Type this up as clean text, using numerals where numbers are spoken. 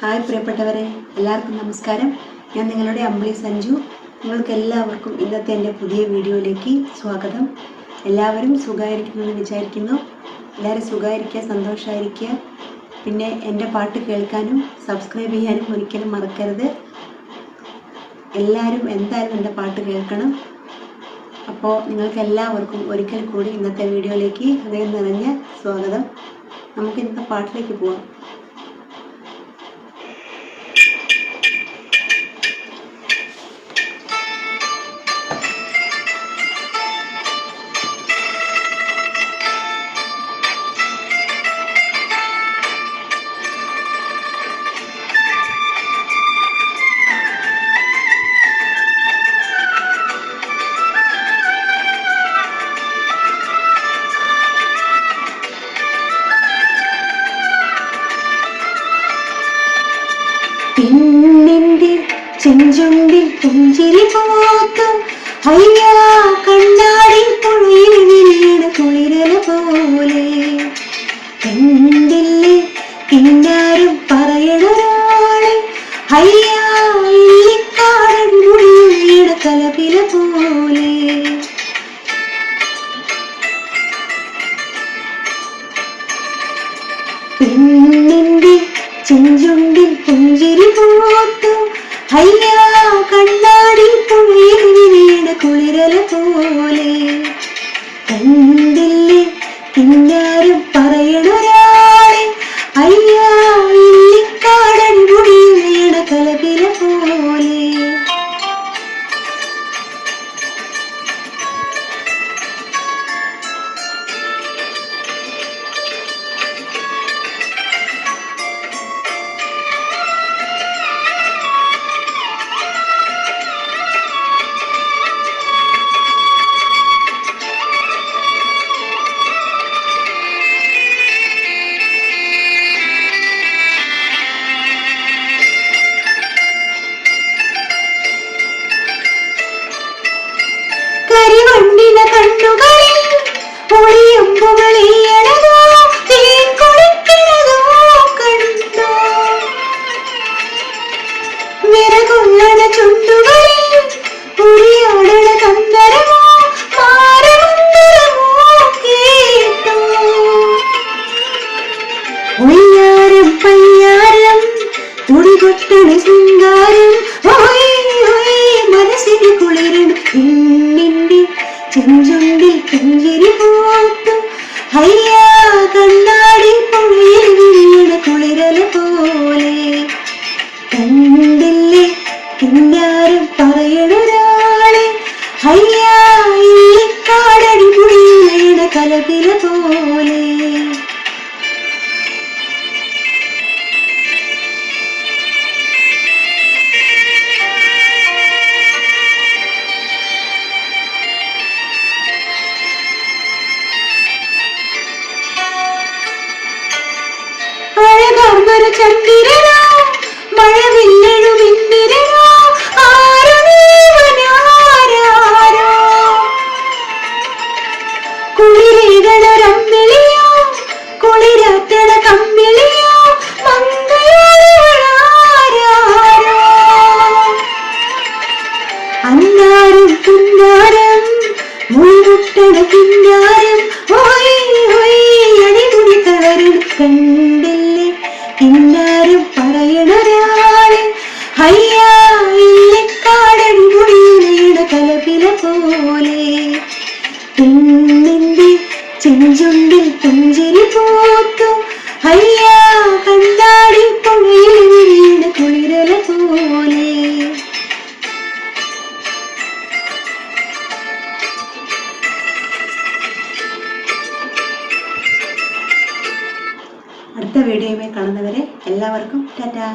Hi പ്രിയപ്പെട്ടവരെ, എല്ലാവർക്കും നമസ്കാരം. ഞാൻ നിങ്ങളുടെ അമ്പിളി സഞ്ജു. നിങ്ങൾക്ക് എല്ലാവർക്കും ഇന്നത്തെ എൻ്റെ പുതിയ വീഡിയോയിലേക്ക് സ്വാഗതം. എല്ലാവരും സുഖമായിരിക്കുമെന്ന് വിചാരിക്കുന്നു. എല്ലാവരും സുഖമായിരിക്കുക, സന്തോഷമായിരിക്കുക. പിന്നെ എൻ്റെ പാട്ട് കേൾക്കാനും സബ്സ്ക്രൈബ് ചെയ്യാനും ഒരിക്കലും മറക്കരുത്. എല്ലാവരും എന്തായാലും എൻ്റെ പാട്ട് കേൾക്കണം. അപ്പോൾ നിങ്ങൾക്ക് എല്ലാവർക്കും ഒരിക്കൽ കൂടി ഇന്നത്തെ വീഡിയോയിലേക്ക് ഹൃദയം നിറഞ്ഞ സ്വാഗതം. നമുക്ക് ഇന്നത്തെ പാട്ടിലേക്ക് പോവാം. പെണ്ണിന്റെ ചെഞ്ചുണ്ടിൽ പുഞ്ചിരി പോത്തു അയ്യാ കണ്ണാടി പുഴയിൽ വീണ കുളിരല പോലെ കണ്ടില്ലേ കിന്നാരം പറയണൊരാളെ അയ്യാ ഇല്ലിക്കാടൻ മുടിയിൽ വീണ കലപില പോലെ പെണ്ണിന്റെ ചെഞ്ചുണ്ടിൽ പുഞ്ചിരി പോത്തു അയ്യാ കണ്ണാടി പുഴയിൽ വീണ കുളിരല പോലെ കണ്ടില്ലേ കിന്നാരം പറയണൊരാളെ അയ്യാ ഇല്ലിക്കാടൻ മുടിയിൽ വീണ കലപില പോലെ കരിവണ്ടിന കണ്ണുകളിൽ ഒളിയമ്പുകളെയ്യണതോ തേൻ കുളിക്കണതോ കണ്ടോ വിറകൊള്ളണ ചുണ്ടുകളിൽ ഉരിയാടണ തന്തരമോ മാരമന്തരമോ കേട്ടോ ഒയ്യാരം പയ്യാരം തുടികൊട്ടണ ശൃംഗാരം മനസ്സിന് കുളിരും പെണ്ണിന്റെ ചെഞ്ചുണ്ടിൽ പുഞ്ചിരി പോത്തു അയ്യാ കണ്ണാടി പുഴയിൽ വീണ കുളിരല പോലെ കണ്ടില്ലേ കിന്നാരം പറയണൊരാളെ അയ്യാ ഇല്ലിക്കാടടി പുഴയിൽ വീണ കലപില പോലെ അഴകാർന്നൊരു ചന്ദ്രനോ മഴവില്ലെഴുമിന്ദിരനോ ആരോ നീവനാരോ കുളിരേകണരമ്മിളിയോ കുളിരാറ്റണ കമ്മിളിയോ മംഗളാരോ അന്നാരം കുന്നാരം മുഴുകുട്ടണ കിന്നാരം അടിമുടി തളരും കണ്ടില്ലേ കിന്നാരം പറയണൊരാളെ അയ്യാ ഇല്ലിക്കാടൻ മുടിയിൽ വീണ കലപില പോലെ പെണ്ണിന്റെ ചെഞ്ചുണ്ടിൽ പുഞ്ചിരി പോത്തു അയ്യാ കണ്ണാടി പുഴയിൽ വീണ കുളിരല പോലെ അടുത്ത വീഡിയോയുമായി കാണുന്നവരെ എല്ലാവർക്കും ടാറ്റാ.